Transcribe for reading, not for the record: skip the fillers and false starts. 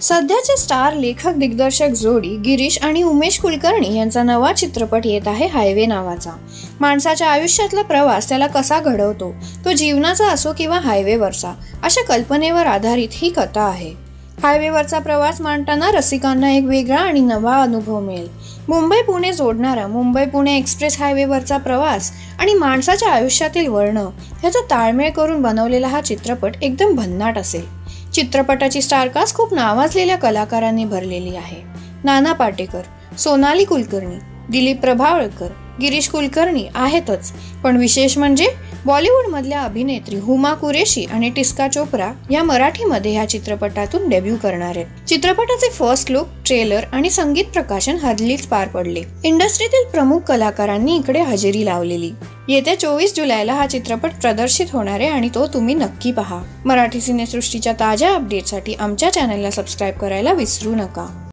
सध्याचे स्टार लेखक दिग्दर्शक जोडी गिरीश आणि उमेश कुलकर्णी यांचा नवा चित्रपट येत आहे हायवे नावाचा। माणसाच्या आयुष्यातला प्रवास त्याला कसा घडवतो, तो जीवनाचा असो किंवा हायवेवरचा, अशा कल्पनेवर आधारित ही कथा आहे। हायवेवरचा प्रवास मांडताना रसिकांना एक वेगळा आणि नवा अनुभव मिळेल। मुंबई पुणे जोडणारा मुंबई पुणे एक्सप्रेस हायवेवरचा प्रवास आणि माणसाच्या आयुष्यातील वळण ह्याचा ताळमेळ करून बनवलेला हा चित्रपट एकदम भन्नाट असेल। चित्रपटाची स्टारकास्ट खूप नावाजलेल्या कलाकारांनी भरलेली आहे। नाना पाटेकर, सोनाली कुलकर्णी, दिलीप प्रभावळकर, गिरीश कुलकर्णी आहेतच, पण विशेष म्हणजे बॉलिवूड मधल्या अभिनेत्री हुमा कुरेशी आणि टिस्का चोप्रा या मराठीमध्ये ह्या चित्रपटातून डेब्यू करणार आहेत। चित्रपटाचे फर्स्ट लुक, ट्रेलर आणि संगीत प्रकाशन हल्लीच पार पडले। इंडस्ट्रीतील प्रमुख कलाकारांनी इकडे हजेरी लावलेली। येत्या 24 जुलैला हा चित्रपट प्रदर्शित होणार आहे आणि तो तुम्ही नक्की पहा। मराठी सिनेसृष्टीच्या ताज्या अपडेटसाठी आमच्या चॅनलला सबस्क्राईब करायला विसरू नका।